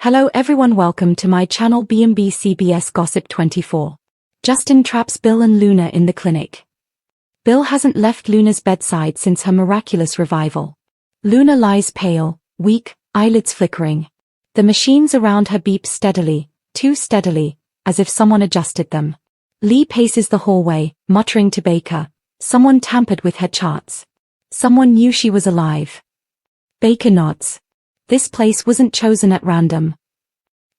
Hello everyone, welcome to my channel B&B CBS Gossip 24. Justin traps Bill and Luna in the clinic. Bill hasn't left Luna's bedside since her miraculous revival. Luna lies pale, weak, eyelids flickering. The machines around her beep steadily, too steadily, as if someone adjusted them. Lee paces the hallway, muttering to Baker, "Someone tampered with her charts. Someone knew she was alive." Baker nods. This place wasn't chosen at random.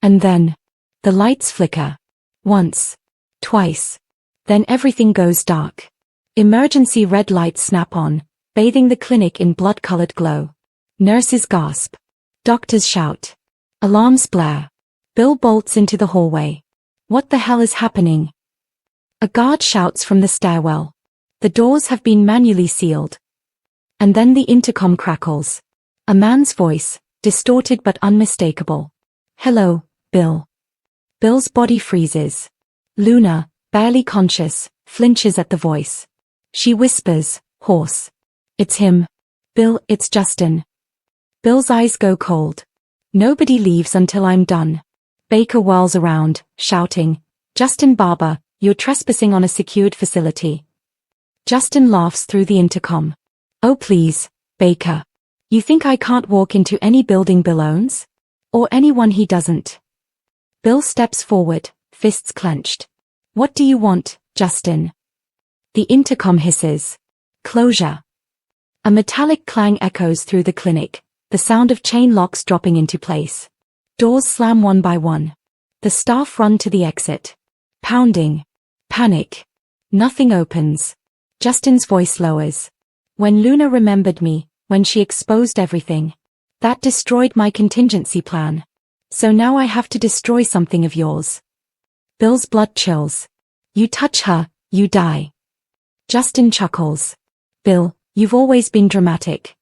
And then, the lights flicker. Once. Twice. Then everything goes dark. Emergency red lights snap on, bathing the clinic in blood-colored glow. Nurses gasp. Doctors shout. Alarms blare. Bill bolts into the hallway. What the hell is happening? A guard shouts from the stairwell. The doors have been manually sealed. And then the intercom crackles. A man's voice, distorted but unmistakable. "Hello, Bill." Bill's body freezes. Luna, barely conscious, flinches at the voice. She whispers, hoarse. "It's him. Bill, it's Justin." Bill's eyes go cold. "Nobody leaves until I'm done." Baker whirls around, shouting, "Justin Barber, you're trespassing on a secured facility." Justin laughs through the intercom. "Oh please, Baker. You think I can't walk into any building Bill owns? Or anyone he doesn't?" Bill steps forward, fists clenched. "What do you want, Justin?" The intercom hisses. "Closure." A metallic clang echoes through the clinic, the sound of chain locks dropping into place. Doors slam one by one. The staff run to the exit. Pounding. Panic. Nothing opens. Justin's voice lowers. "When Luna remembered me, when she exposed everything, that destroyed my contingency plan. So now I have to destroy something of yours." Bill's blood chills. "You touch her, you die." Justin chuckles. "Bill, you've always been dramatic."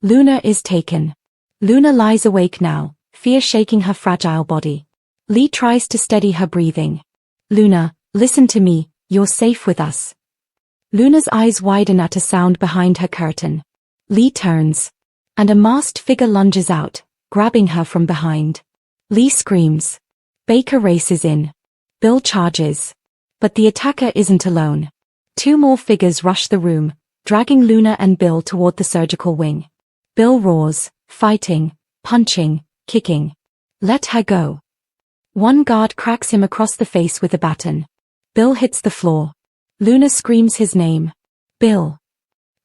Luna is taken. Luna lies awake now, fear shaking her fragile body. Lee tries to steady her breathing. "Luna, listen to me, you're safe with us." Luna's eyes widen at a sound behind her curtain. Lee turns. And a masked figure lunges out, grabbing her from behind. Lee screams. Baker races in. Bill charges. But the attacker isn't alone. Two more figures rush the room, dragging Luna and Bill toward the surgical wing. Bill roars, fighting, punching, kicking. "Let her go." One guard cracks him across the face with a baton. Bill hits the floor. Luna screams his name. "Bill."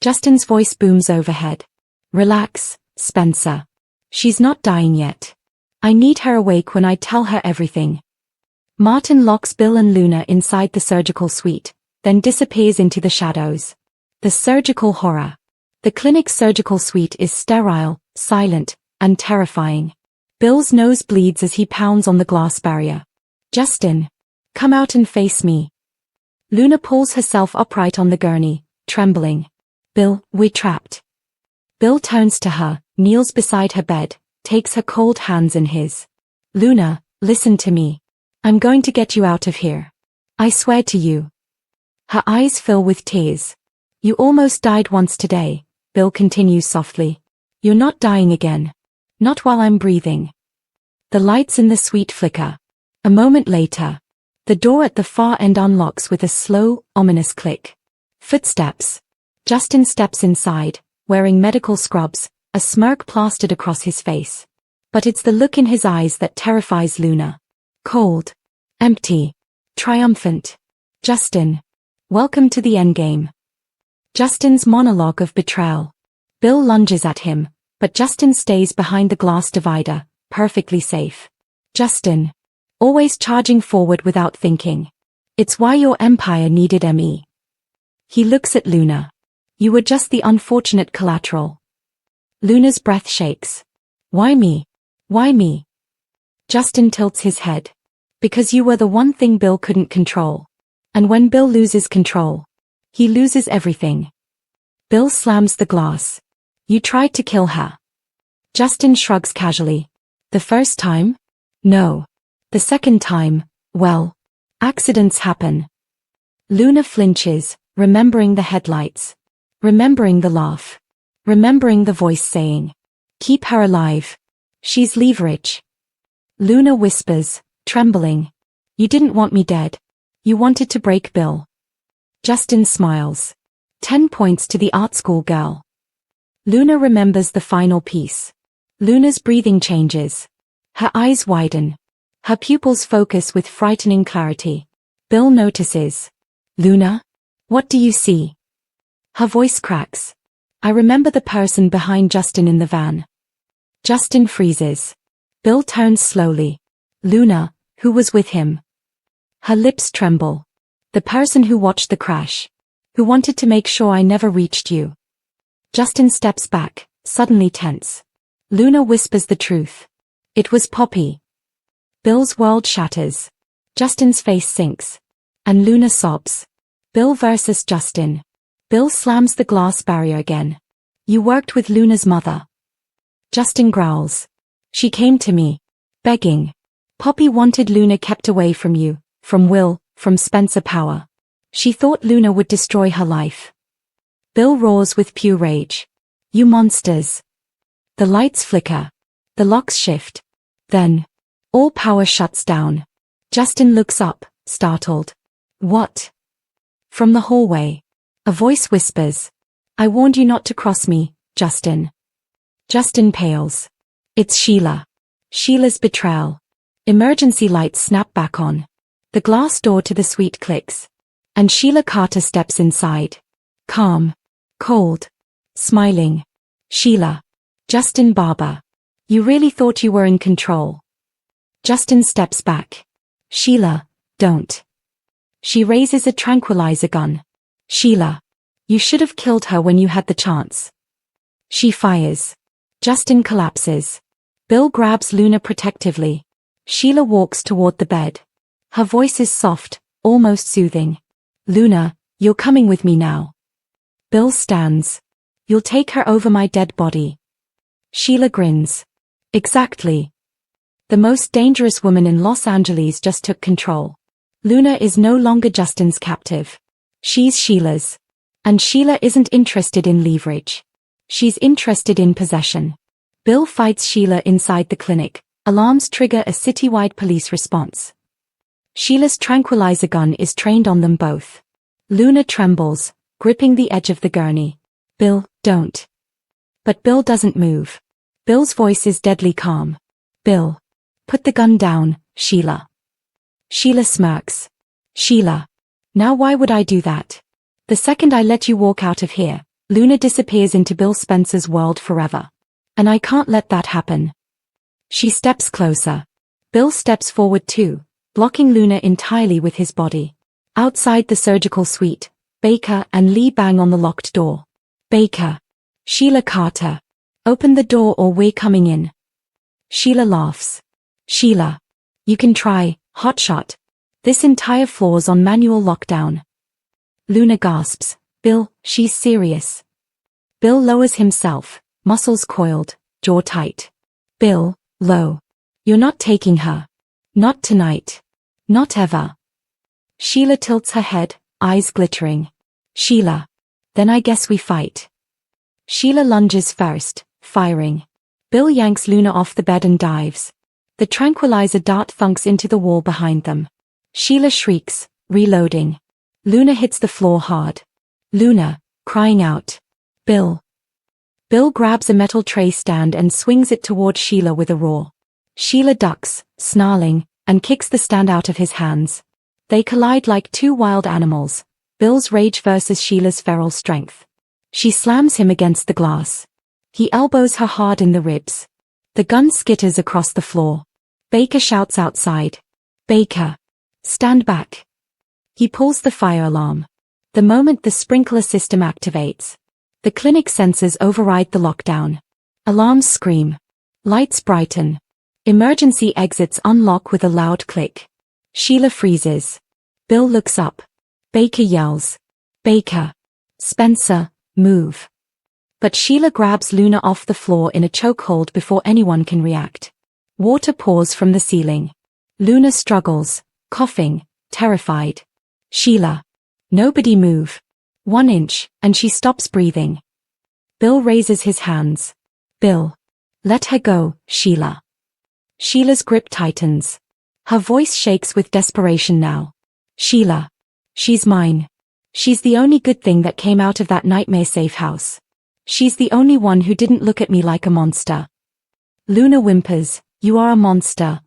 Justin's voice booms overhead. "Relax, Spencer. She's not dying yet. I need her awake when I tell her everything." Martin locks Bill and Luna inside the surgical suite, then disappears into the shadows. The surgical horror. The clinic's surgical suite is sterile, silent, and terrifying. Bill's nose bleeds as he pounds on the glass barrier. "Justin, come out and face me." Luna pulls herself upright on the gurney, trembling. "Bill, we're trapped." Bill turns to her, kneels beside her bed, takes her cold hands in his. "Luna, listen to me. I'm going to get you out of here. I swear to you." Her eyes fill with tears. "You almost died once today," Bill continues softly. "You're not dying again. Not while I'm breathing." The lights in the suite flicker. A moment later, the door at the far end unlocks with a slow, ominous click. Footsteps. Justin steps inside, wearing medical scrubs, a smirk plastered across his face. But it's the look in his eyes that terrifies Luna. Cold. Empty. Triumphant. "Justin. Welcome to the endgame." Justin's monologue of betrayal. Bill lunges at him, but Justin stays behind the glass divider, perfectly safe. "Justin. Always charging forward without thinking. It's why your empire needed me." He looks at Luna. "You were just the unfortunate collateral." Luna's breath shakes. "Why me? Why me?" Justin tilts his head. "Because you were the one thing Bill couldn't control. And when Bill loses control, he loses everything." Bill slams the glass. "You tried to kill her." Justin shrugs casually. "The first time? No. The second time, well, accidents happen." Luna flinches, remembering the headlights. Remembering the laugh. Remembering the voice saying, "Keep her alive. She's leverage." Luna whispers, trembling. You didn't want me dead. You wanted to break Bill. Justin smiles. 10 points to the art school girl. Luna remembers the final piece. Luna's breathing changes. Her eyes widen. Her pupils focus with frightening clarity. Bill notices. Luna? What do you see? Her voice cracks. I remember the person behind Justin in the van. Justin freezes. Bill turns slowly. Luna, who was with him? Her lips tremble. The person who watched the crash. Who wanted to make sure I never reached you. Justin steps back, suddenly tense. Luna whispers the truth. It was Poppy. Bill's world shatters. Justin's face sinks. And Luna sobs. Bill versus Justin. Bill slams the glass barrier again. You worked with Luna's mother. Justin growls. She came to me. Begging. Poppy wanted Luna kept away from you, from Will, from Spencer Power. She thought Luna would destroy her life. Bill roars with pure rage. You monsters. The lights flicker. The locks shift. Then, all power shuts down. Justin looks up, startled. What? From the hallway. A voice whispers. I warned you not to cross me, Justin. Justin pales. It's Sheila. Sheila's betrayal. Emergency lights snap back on. The glass door to the suite clicks. And Sheila Carter steps inside. Calm. Cold. Smiling. Sheila. Justin Barber. You really thought you were in control. Justin steps back. Sheila, don't. She raises a tranquilizer gun. Sheila. You should have killed her when you had the chance. She fires. Justin collapses. Bill grabs Luna protectively. Sheila walks toward the bed. Her voice is soft, almost soothing. Luna, you're coming with me now. Bill stands. You'll take her over my dead body. Sheila grins. Exactly. The most dangerous woman in Los Angeles just took control. Luna is no longer Justin's captive. She's Sheila's. And Sheila isn't interested in leverage. She's interested in possession. Bill fights Sheila inside the clinic. Alarms trigger a citywide police response. Sheila's tranquilizer gun is trained on them both. Luna trembles, gripping the edge of the gurney. Bill, don't. But Bill doesn't move. Bill's voice is deadly calm. Bill. Put the gun down, Sheila. Sheila smirks. Sheila. Now why would I do that? The second I let you walk out of here, Luna disappears into Bill Spencer's world forever. And I can't let that happen. She steps closer. Bill steps forward too, blocking Luna entirely with his body. Outside the surgical suite, Baker and Lee bang on the locked door. Baker. Sheila Carter. Open the door or we're coming in. Sheila laughs. Sheila. You can try, hotshot. This entire floor's on manual lockdown. Luna gasps. Bill, she's serious. Bill lowers himself, muscles coiled, jaw tight. Bill, low. You're not taking her. Not tonight. Not ever. Sheila tilts her head, eyes glittering. Sheila. Then I guess we fight. Sheila lunges first, firing. Bill yanks Luna off the bed and dives. The tranquilizer dart thunks into the wall behind them. Sheila shrieks, reloading. Luna hits the floor hard. Luna, crying out. Bill. Bill grabs a metal tray stand and swings it toward Sheila with a roar. Sheila ducks, snarling, and kicks the stand out of his hands. They collide like two wild animals, Bill's rage versus Sheila's feral strength. She slams him against the glass. He elbows her hard in the ribs. The gun skitters across the floor. Baker shouts outside. Baker. Stand back. He pulls the fire alarm. The moment the sprinkler system activates, the clinic sensors override the lockdown. Alarms scream. Lights brighten. Emergency exits unlock with a loud click. Sheila freezes. Bill looks up. Baker yells. Baker. Spencer, move. But Sheila grabs Luna off the floor in a chokehold before anyone can react. Water pours from the ceiling. Luna struggles, coughing, terrified. Sheila. Nobody move. 1 inch, and she stops breathing. Bill raises his hands. Bill. Let her go, Sheila. Sheila's grip tightens. Her voice shakes with desperation now. Sheila. She's mine. She's the only good thing that came out of that nightmare safe house. She's the only one who didn't look at me like a monster. Luna whimpers, you are a monster.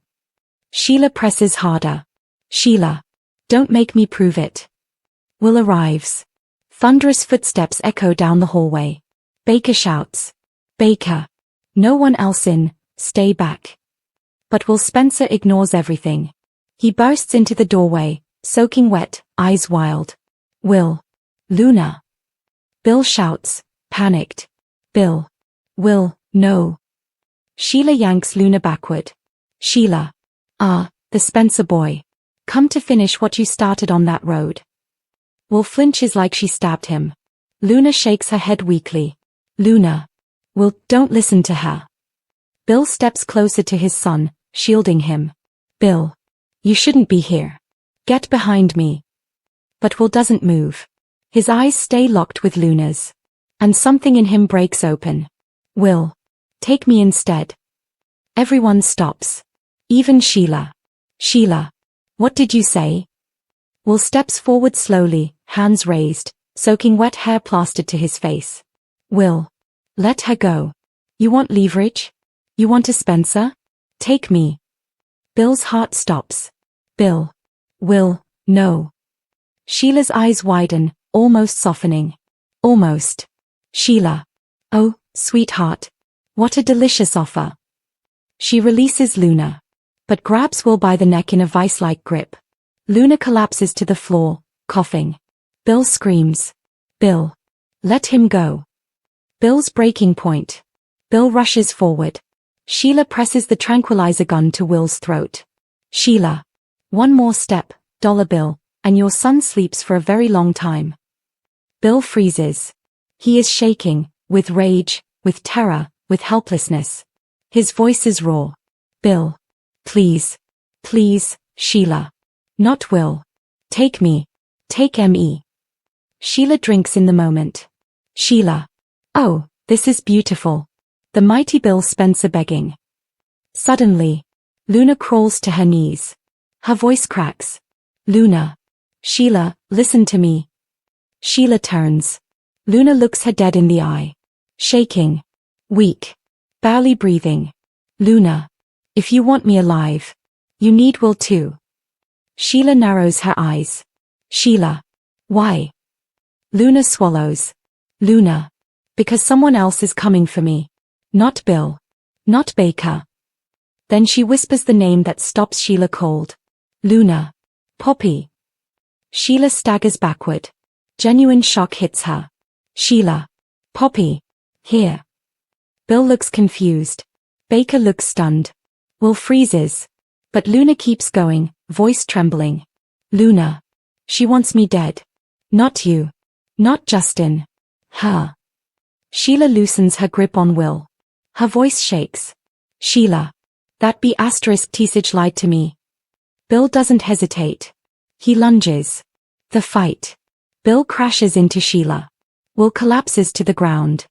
Sheila presses harder. Sheila. Don't make me prove it. Will arrives. Thunderous footsteps echo down the hallway. Baker shouts. Baker. No one else in, stay back. But Will Spencer ignores everything. He bursts into the doorway, soaking wet, eyes wild. Will. Luna. Bill shouts, panicked. Bill. Will, no. Sheila yanks Luna backward. Sheila. The Spencer boy. Come to finish what you started on that road. Will flinches like she stabbed him. Luna shakes her head weakly. Luna. Will, don't listen to her. Bill steps closer to his son, shielding him. Bill. You shouldn't be here. Get behind me. But Will doesn't move. His eyes stay locked with Luna's. And something in him breaks open. Will. Take me instead. Everyone stops. Even Sheila. Sheila. What did you say? Will steps forward slowly, hands raised, soaking wet hair plastered to his face. Will. Let her go. You want leverage? You want a Spencer? Take me. Bill's heart stops. Bill. Will, no. Sheila's eyes widen, almost softening. Almost. Sheila. Oh, sweetheart. What a delicious offer. She releases Luna. But grabs Will by the neck in a vice-like grip. Luna collapses to the floor, coughing. Bill screams. Bill. Let him go. Bill's breaking point. Bill rushes forward. Sheila presses the tranquilizer gun to Will's throat. Sheila. One more step, Dollar Bill, and your son sleeps for a very long time. Bill freezes. He is shaking, with rage, with terror, with helplessness. His voice is raw. Bill. Please. Please, Sheila. Not Will. Take me. Take me. Sheila drinks in the moment. Sheila. Oh, this is beautiful. The mighty Bill Spencer begging. Suddenly, Luna crawls to her knees. Her voice cracks. Luna. Sheila, listen to me. Sheila turns. Luna looks her dead in the eye. Shaking. Weak. Barely breathing. Luna. If you want me alive, you need Will too. Sheila narrows her eyes. Sheila. Why? Luna swallows. Luna. Because someone else is coming for me. Not Bill. Not Baker. Then she whispers the name that stops Sheila cold. Luna. Poppy. Sheila staggers backward. Genuine shock hits her. Sheila. Poppy. Here. Bill looks confused. Baker looks stunned. Will freezes. But Luna keeps going, voice trembling. Luna. She wants me dead. Not you. Not Justin. Her. Sheila loosens her grip on Will. Her voice shakes. Sheila. That B** Tesage lied to me. Bill doesn't hesitate. He lunges. The fight. Bill crashes into Sheila. Will collapses to the ground.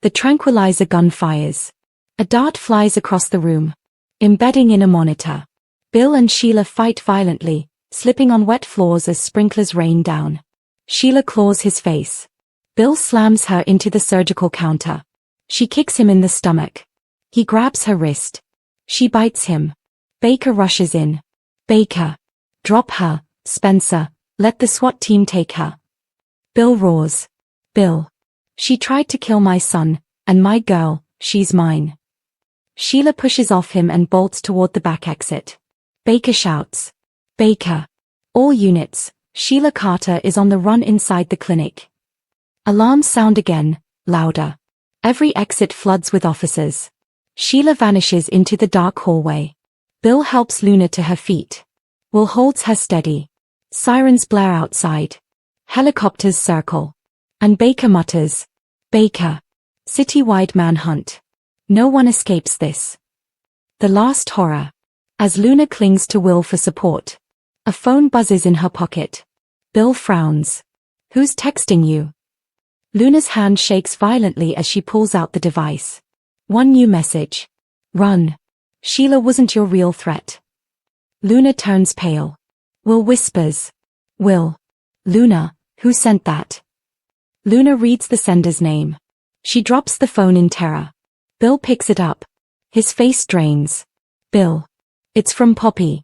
The tranquilizer gun fires. A dart flies across the room, embedding in a monitor. Bill and Sheila fight violently, slipping on wet floors as sprinklers rain down. Sheila claws his face. Bill slams her into the surgical counter. She kicks him in the stomach. He grabs her wrist. She bites him. Baker rushes in. Baker. Drop her, Spencer, let the SWAT team take her. Bill roars. Bill. She tried to kill my son, and my girl, she's mine. Sheila pushes off him and bolts toward the back exit. Baker shouts. Baker. All units, Sheila Carter is on the run inside the clinic. Alarms sound again, louder. Every exit floods with officers. Sheila vanishes into the dark hallway. Bill helps Luna to her feet. Will holds her steady. Sirens blare outside. Helicopters circle. And Baker mutters. Baker. Citywide manhunt. No one escapes this. The last horror. As Luna clings to Will for support. A phone buzzes in her pocket. Bill frowns. Who's texting you? Luna's hand shakes violently as she pulls out the device. One new message. Run. Sheila wasn't your real threat. Luna turns pale. Will whispers. Will. Luna, who sent that? Luna reads the sender's name. She drops the phone in terror. Bill picks it up. His face drains. Bill. It's from Poppy.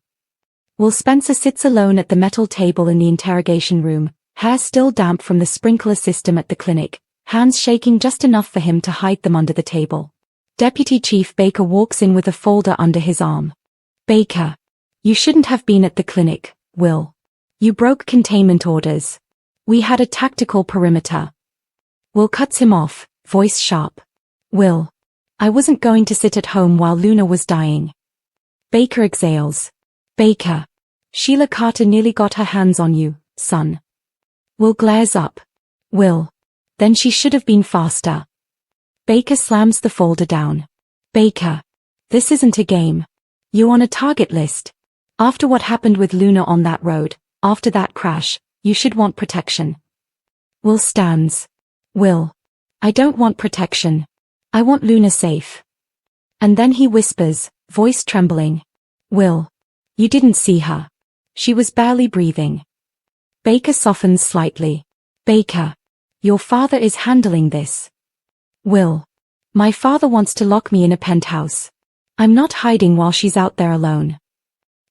Will Spencer sits alone at the metal table in the interrogation room, hair still damp from the sprinkler system at the clinic, hands shaking just enough for him to hide them under the table. Deputy Chief Baker walks in with a folder under his arm. Baker. You shouldn't have been at the clinic, Will. You broke containment orders. We had a tactical perimeter. Will cuts him off, voice sharp. Will. I wasn't going to sit at home while Luna was dying. Baker exhales. Baker. Sheila Carter nearly got her hands on you, son. Will glares up. Will. Then she should have been faster. Baker slams the folder down. Baker. This isn't a game. You're on a target list. After what happened with Luna on that road, after that crash, you should want protection. Will stands. Will. I don't want protection. I want Luna safe. And then he whispers, voice trembling. Will. You didn't see her. She was barely breathing. Baker softens slightly. Baker. Your father is handling this. Will. My father wants to lock me in a penthouse. I'm not hiding while she's out there alone.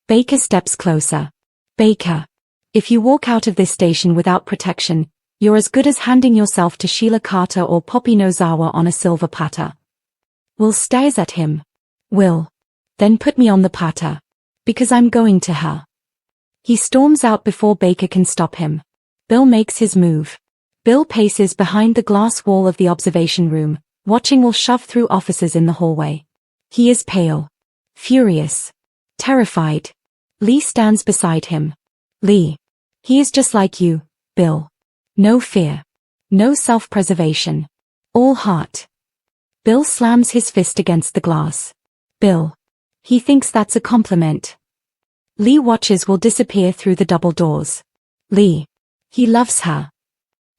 Baker steps closer. Baker. If you walk out of this station without protection, you're as good as handing yourself to Sheila Carter or Poppy Nozawa on a silver platter. Will stares at him. Will. Then put me on the platter. Because I'm going to her. He storms out before Baker can stop him. Bill makes his move. Bill paces behind the glass wall of the observation room, watching Will shove through officers in the hallway. He is pale. Furious. Terrified. Lee stands beside him. Lee. He is just like you, Bill. No fear. No self-preservation. All heart. Bill slams his fist against the glass. Bill. He thinks that's a compliment. Lee watches Will disappear through the double doors. Lee. He loves her.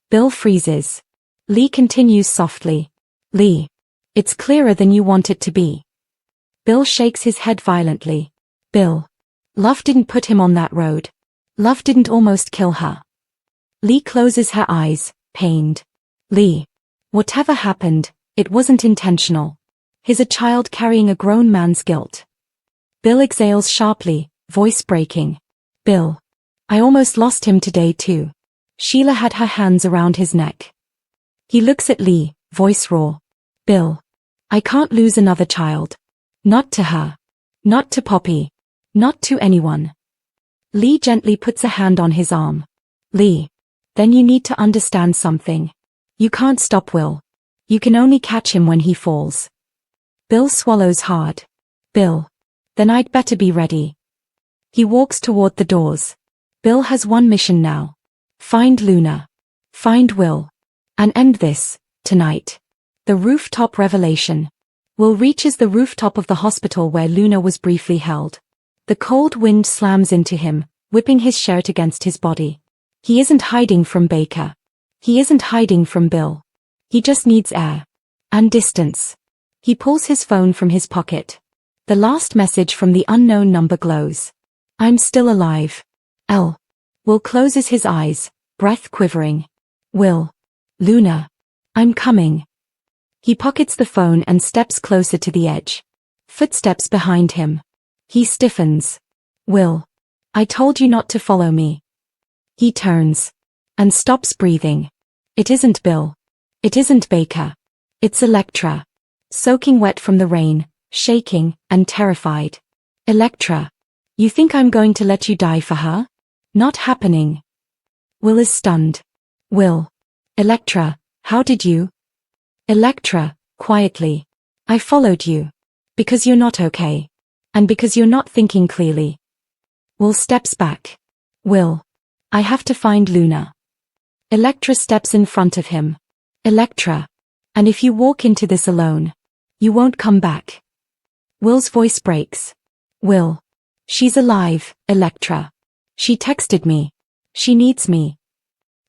Bill freezes. Lee continues softly. Lee. It's clearer than you want it to be. Bill shakes his head violently. Bill. Love didn't put him on that road. Love didn't almost kill her. Lee closes her eyes, pained. Lee. Whatever happened, it wasn't intentional. He's a child carrying a grown man's guilt. Bill exhales sharply, voice breaking. Bill. I almost lost him today too. Sheila had her hands around his neck. He looks at Lee, voice raw. Bill. I can't lose another child. Not to her. Not to Poppy. Not to anyone. Lee gently puts a hand on his arm. Lee. Then you need to understand something. You can't stop Will. You can only catch him when he falls. Bill swallows hard. Bill. Then I'd better be ready. He walks toward the doors. Bill has one mission now. Find Luna. Find Will. And end this, tonight. The rooftop revelation. Will reaches the rooftop of the hospital where Luna was briefly held. The cold wind slams into him, whipping his shirt against his body. He isn't hiding from Baker. He isn't hiding from Bill. He just needs air. And distance. He pulls his phone from his pocket. The last message from the unknown number glows. I'm still alive. L. Will closes his eyes, breath quivering. Will. Luna. I'm coming. He pockets the phone and steps closer to the edge. Footsteps behind him. He stiffens. Will. I told you not to follow me. He turns. And stops breathing. It isn't Bill. It isn't Baker. It's Electra. Soaking wet from the rain, shaking, and terrified. Electra. You think I'm going to let you die for her? Not happening. Will is stunned. Will. Electra, how did you? Electra, quietly. I followed you. Because you're not okay. And because you're not thinking clearly. Will steps back. Will. I have to find Luna. Electra steps in front of him. Electra. And if you walk into this alone, you won't come back. Will's voice breaks. Will. She's alive, Electra. She texted me. She needs me.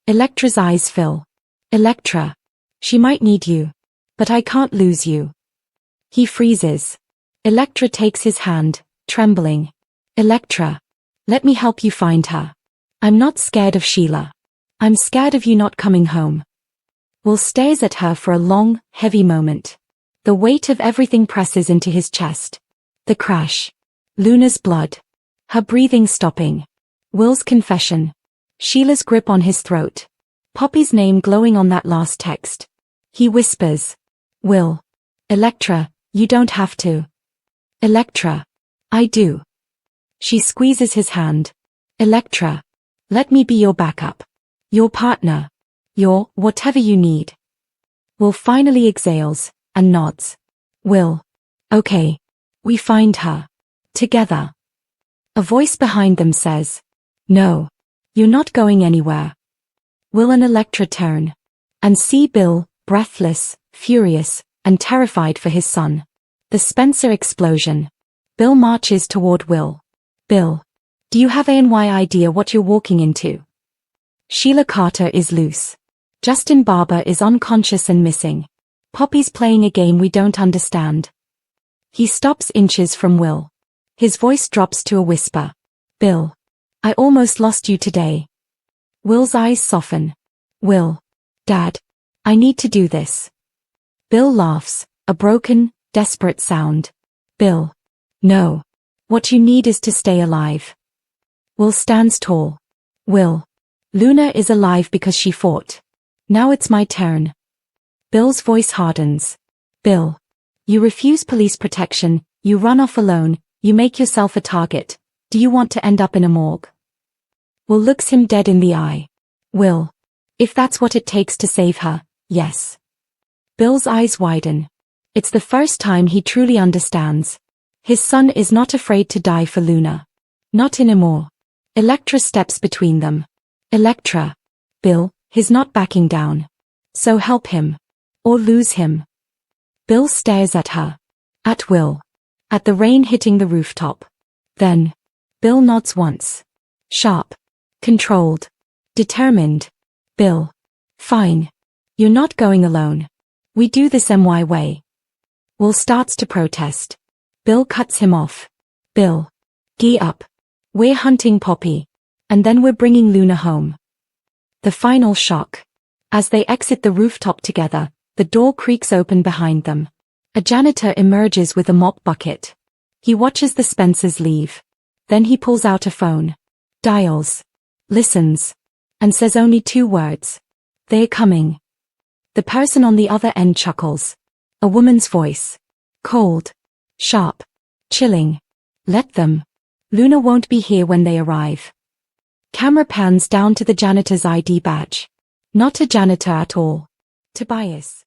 Electra's eyes fill. Electra. She might need you. But I can't lose you. He freezes. Electra takes his hand, trembling. Electra, let me help you find her. I'm not scared of Sheila. I'm scared of you not coming home. Will stares at her for a long, heavy moment. The weight of everything presses into his chest. The crash. Luna's blood. Her breathing stopping. Will's confession. Sheila's grip on his throat. Poppy's name glowing on that last text. He whispers. Will. Electra, you don't have to. Electra. I do. She squeezes his hand. Electra. Let me be your backup. Your partner. Your whatever you need. Will finally exhales, and nods. Will. Okay. We find her. Together. A voice behind them says. No. You're not going anywhere. Will and Electra turn. And see Bill, breathless, furious, and terrified for his son. The Spencer explosion. Bill marches toward Will. Bill. Do you have any idea what you're walking into? Sheila Carter is loose. Justin Barber is unconscious and missing. Poppy's playing a game we don't understand. He stops inches from Will. His voice drops to a whisper. Bill. I almost lost you today. Will's eyes soften. Will. Dad. I need to do this. Bill laughs, a broken, desperate sound. Bill. No. What you need is to stay alive. Will stands tall. Will. Luna is alive because she fought. Now it's my turn. Bill's voice hardens. Bill. You refuse police protection, you run off alone, you make yourself a target. Do you want to end up in a morgue? Will looks him dead in the eye. Will. If that's what it takes to save her, yes. Bill's eyes widen. It's the first time he truly understands. His son is not afraid to die for Luna. Not anymore. Electra steps between them. Electra. Bill, he's not backing down. So help him. Or lose him. Bill stares at her. At Will. At the rain hitting the rooftop. Then. Bill nods once. Sharp. Controlled. Determined. Bill. Fine. You're not going alone. We do this MY way. Will starts to protest. Bill cuts him off. Bill. Gee up. We're hunting Poppy. And then we're bringing Luna home. The final shock. As they exit the rooftop together, the door creaks open behind them. A janitor emerges with a mop bucket. He watches the Spencers leave. Then he pulls out a phone. Dials. Listens. And says only 2 words. They're coming. The person on the other end chuckles. A woman's voice. Cold. Sharp. Chilling. Let them. Luna won't be here when they arrive. Camera pans down to the janitor's ID badge. Not a janitor at all. Tobias.